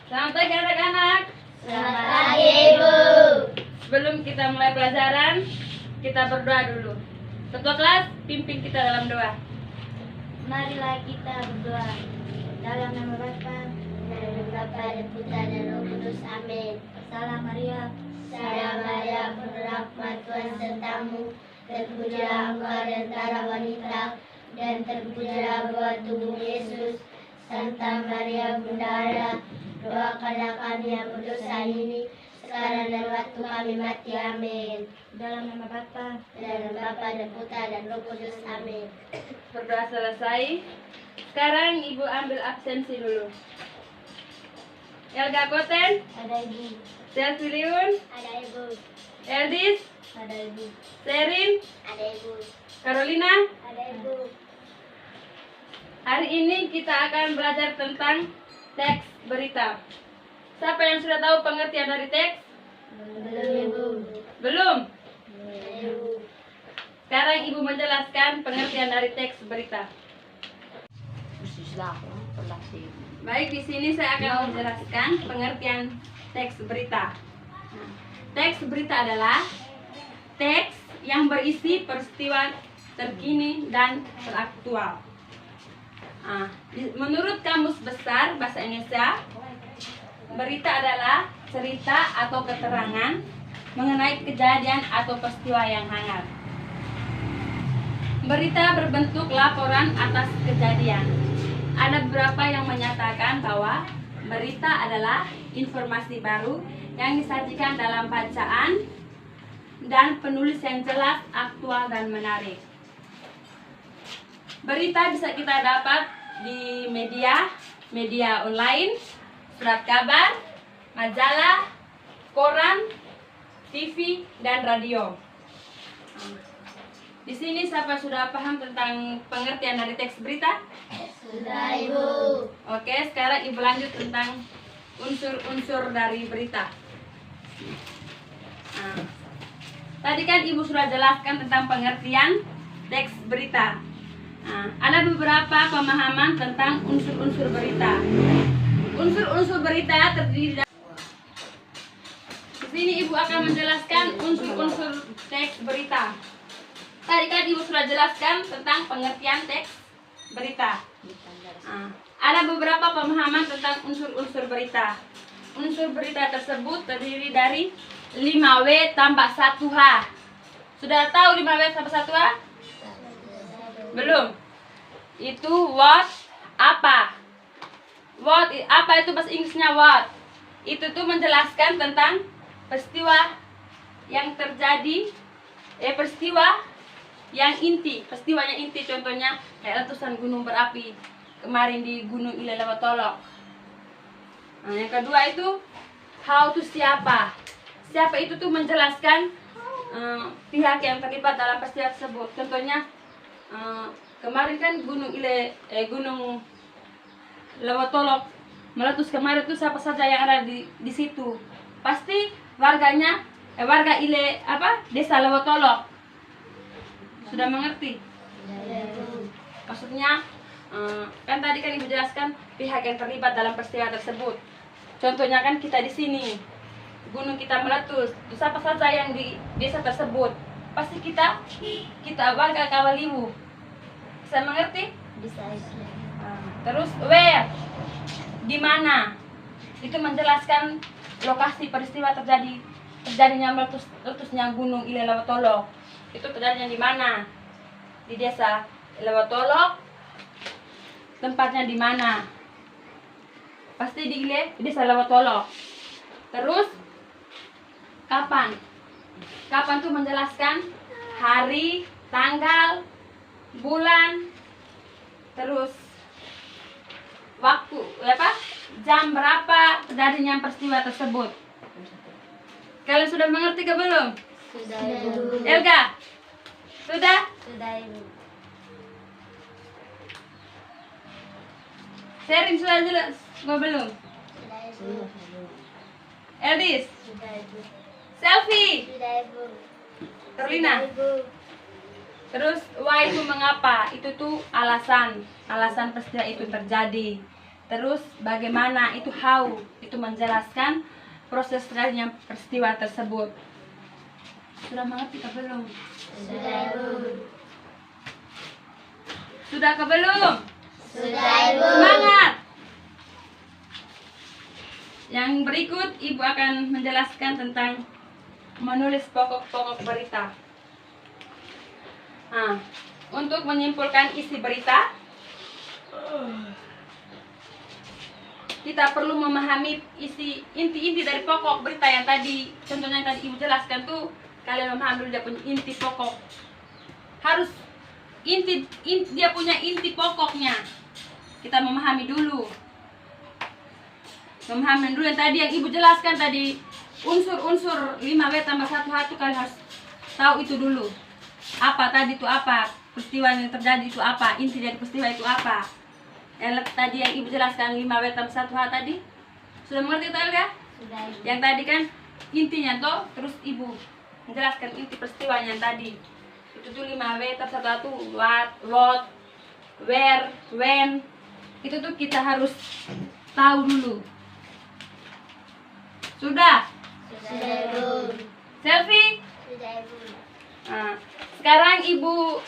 Selamat pagi anak-anak. Selamat pagi, Ibu. Sebelum kita mulai pelajaran, kita berdoa dulu. Ketua kelas, pimpin kita dalam doa. Marilah kita berdoa. Dalam nama Bapa dan Putra dan Roh Kudus. Amin. Salam Maria. Salam Maria, penuh rahmat, Tuhan sertamu. Terpujilah engkau di antara wanita, dan terpujilah buah tubuh Yesus. Santa Maria, Bunda Allah, doakanlah kami yang berdosa ini, sekarang dan waktu kami mati. Amin. Dalam nama Bapa dan Putra dan Roh Kudus. Amin. Berdoa selesai. Sekarang Ibu ambil absensi dulu. Elga Koten, Ada Ibu. Selviliun, Ada Ibu. Eldis, Ada Ibu. Serin, Ada Ibu. Carolina. Ada Ibu. Hari ini kita akan belajar tentang teks berita. Siapa yang sudah tahu pengertian dari teks? Belum Ibu. Belum? Ibu. Sekarang Ibu menjelaskan pengertian dari teks berita. Baik, di sini saya akan menjelaskan pengertian teks berita. Nah, teks berita adalah teks yang berisi peristiwa terkini dan teraktual. Nah, menurut Kamus Besar Bahasa Indonesia, berita adalah cerita atau keterangan mengenai kejadian atau peristiwa yang hangat. Berita berbentuk laporan atas kejadian. Ada beberapa yang menyatakan bahwa berita adalah informasi baru yang disajikan dalam bacaan dan penulis yang jelas, aktual, dan menarik. Berita bisa kita dapat di media online, surat kabar, majalah, koran, TV, dan radio. Di sini siapa sudah paham tentang pengertian dari teks berita? Sudah Ibu. Oke, sekarang Ibu lanjut tentang unsur-unsur dari berita. Nah, tadi kan Ibu sudah jelaskan tentang pengertian teks berita. Nah, ada beberapa pemahaman tentang unsur-unsur berita. Unsur-unsur berita terdiri dari... Di sini Ibu akan menjelaskan unsur-unsur teks berita. Tadi kan Ibu sudah jelaskan tentang pengertian teks berita. Nah, ada beberapa pemahaman tentang unsur-unsur berita. Unsur berita tersebut terdiri dari 5W tambah 1H. Sudah tahu 5W tambah 1H? Belum? Itu what, apa. What, apa itu bahasa Inggrisnya what. Itu tuh menjelaskan tentang peristiwa yang terjadi, peristiwa yang inti, peristiwanya inti, contohnya kayak letusan gunung berapi kemarin di Gunung Ile Lewotolok. Nah, yang kedua itu how to siapa. Siapa itu tuh menjelaskan pihak yang terlibat dalam peristiwa tersebut. Contohnya kemarin kan Gunung Lewotolok meletus kemarin itu siapa saja yang ada di situ. Pasti warganya warga Desa Lewotolok. Sudah mengerti? Maksudnya kan tadi kan Ibu jelaskan pihak yang terlibat dalam peristiwa tersebut. Contohnya kan kita di sini, gunung kita meletus, terus apa saja yang di desa tersebut, pasti kita warga Kawaliwu. Bisa mengerti? Bisa Ibu. Terus where, di mana? Itu menjelaskan lokasi peristiwa terjadinya meletusnya gunung Ile Lewotolok. Itu terjadinya di mana? Di desa Lewotolok. Tempatnya di mana? Pasti di desa Lewotolok. Terus kapan? Kapan tuh menjelaskan hari, tanggal, bulan, terus waktu, jam berapa terjadinya peristiwa tersebut. Kalian sudah mengerti ke belum? Sudah Ibu. Elga, sudah? Sudah Ibu. Serin sudah jelas? Gua belum? Sudah Ibu. Eldis, Sudah Ibu. Selfie, Sudah Ibu. Carolina. Sudah, Ibu. Terus why itu mengapa? Itu tuh alasan peristiwa itu terjadi. Terus bagaimana itu itu menjelaskan proses terjadinya peristiwa tersebut. Sudah mengerti ke belum? Sudah, Ibu. Sudah ke belum? Sudah, Ibu. Semangat! Yang berikut Ibu akan menjelaskan tentang menulis pokok-pokok berita. Nah, untuk menyimpulkan isi berita, kita perlu memahami inti-inti dari pokok berita yang tadi, contohnya yang tadi Ibu jelaskan tuh, kalian memahami dulu dia punya inti pokok. Harus dia punya inti pokoknya. Kita memahami dulu. Memahami dulu yang tadi yang Ibu jelaskan tadi, unsur-unsur 5W tambah 1H itu kalian harus tahu itu dulu. Apa tadi itu apa? Peristiwa yang terjadi itu apa? Inti dari peristiwa itu apa? Yang tadi yang Ibu jelaskan 5W tambah 1H tadi. Sudah mengerti itu Elga? Sudah, Ibu. Yang tadi kan intinya toh, terus Ibu menjelaskan inti peristiwanya yang tadi. Itu tuh 5W tambah 1H, what, where, when. Itu tuh kita harus tahu dulu. Sudah? Sudah, Ibu. Selfie? Sudah, Ibu. Nah, sekarang Ibu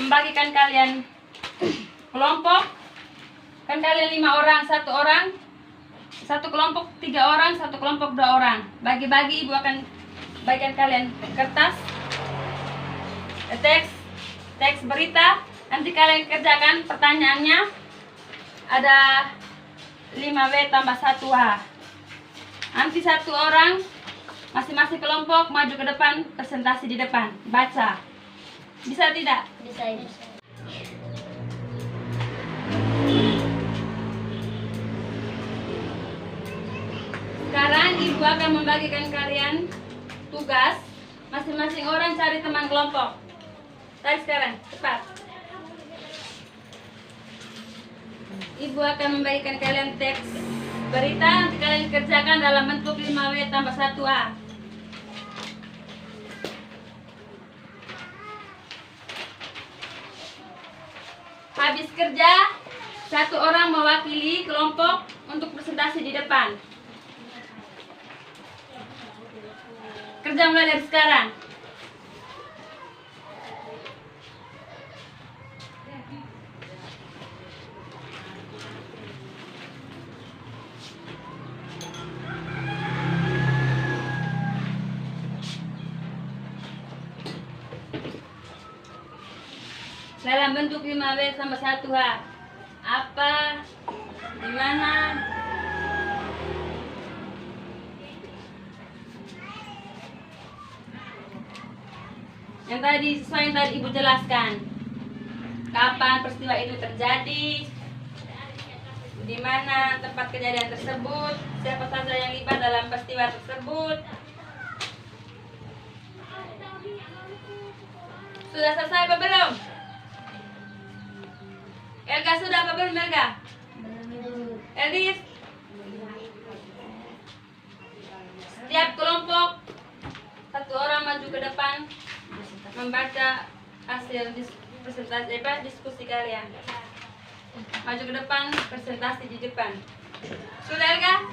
membagikan kalian kelompok. Kan kalian 5 orang, 1 orang. Satu kelompok 3 orang, satu kelompok 2 orang. Bagi-bagi Ibu akan bagikan kalian kertas, teks berita. Nanti kalian kerjakan pertanyaannya. Ada 5W tambah 1H. Nanti 1 orang masing-masing kelompok maju ke depan, presentasi di depan, baca. Bisa tidak? Bisa, Ibu. Sekarang Ibu akan membagikan kalian tugas. Masing-masing orang cari teman kelompok. Tarik sekarang, cepat. Ibu akan membagikan kalian teks berita. Nanti kalian kerjakan dalam bentuk 5W tambah 1A. Habis kerja, 1 orang mewakili kelompok untuk presentasi di depan. Kerja mulai dari sekarang. Dalam bentuk 5W tambah 1H. Apa? Di mana? Yang tadi sesuai yang tadi Ibu jelaskan. Kapan peristiwa itu terjadi? Di mana tempat kejadian tersebut? Siapa saja yang terlibat dalam peristiwa tersebut? Sudah selesai apa belum? Elga sudah apa belum Elga? Belum. Eldis? Setiap kelompok 1 orang maju ke depan membaca hasil diskusi kalian. Maju ke depan, presentasi di depan. Sudah Elga?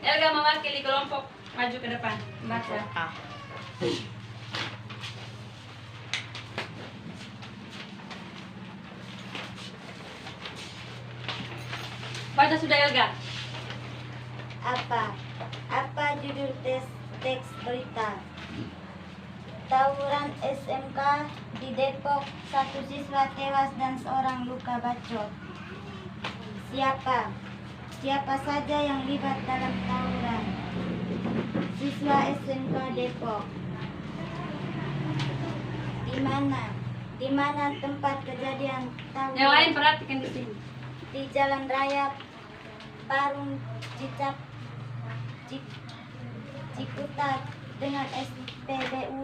Elga mewakili kelompok maju ke depan, membaca. Baca sudah Elga. Apa judul teks berita? Tawuran SMK di Depok, 1 siswa tewas dan seorang luka bacok. Siapa saja yang libat dalam tawuran? Siswa SMK Depok. Di mana tempat kejadian tawuran? Yang lain perhatikan di sini. Di Jalan Raya Parung Ciputat dengan SPBU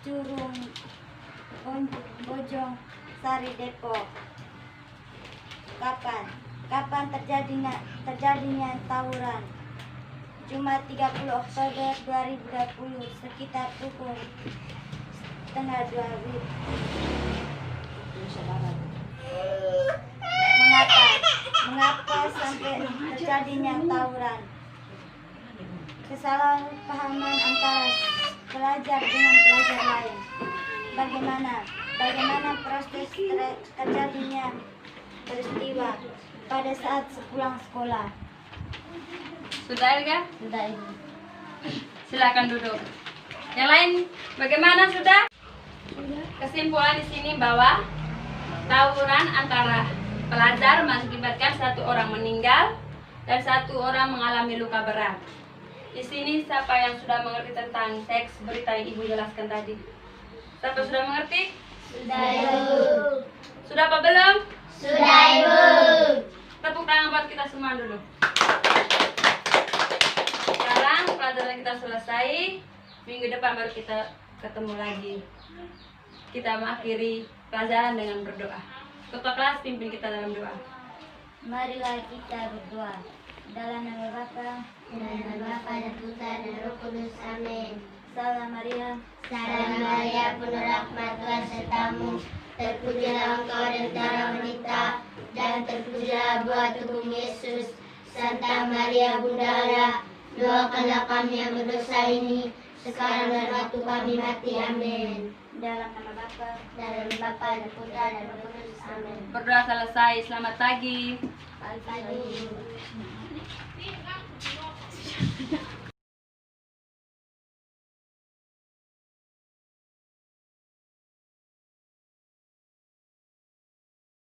Curung Bojong Sari Depok. Kapan terjadinya tawuran? Jumat 30 Oktober 2020 sekitar pukul 11:30 WIB. Mengapa sampai terjadinya tawuran? Kesalahpahaman antara pelajar dengan pelajar lain. Bagaimana proses terjadinya peristiwa pada saat sepulang sekolah? Sudah Elga? Sudah Ibu. Silakan duduk. Yang lain bagaimana sudah? Kesimpulan di sini bahwa tawuran antara pelajar mengakibatkan satu orang meninggal dan satu orang mengalami luka berat. Di sini siapa yang sudah mengerti tentang teks berita yang Ibu jelaskan tadi? Siapa sudah mengerti? Sudah Ibu. Sudah apa belum? Sudah Ibu. Tepuk tangan buat kita semua dulu. Sekarang pelajaran kita selesai. Minggu depan baru kita ketemu lagi. Kita mengakhiri pelajaran dengan berdoa. Ketua kelas pimpin kita dalam doa. Marilah kita berdoa. Dalam nama Bapa dan Putra dan Roh Kudus. Amin. Salam Maria. Salam Maria, penuh rahmat Tuhan sertamu. Terpujilah engkau di antara wanita, dan terpujilah buah tubuhmu Yesus. Santa Maria Bunda Allah, doakanlah kami yang berdosa ini, sekarang dan waktu kami mati. Amin. Dalam nama Bapa dan Putra dan Roh Kudus. Amin. Berdoa selesai. Selamat pagi. Pagi.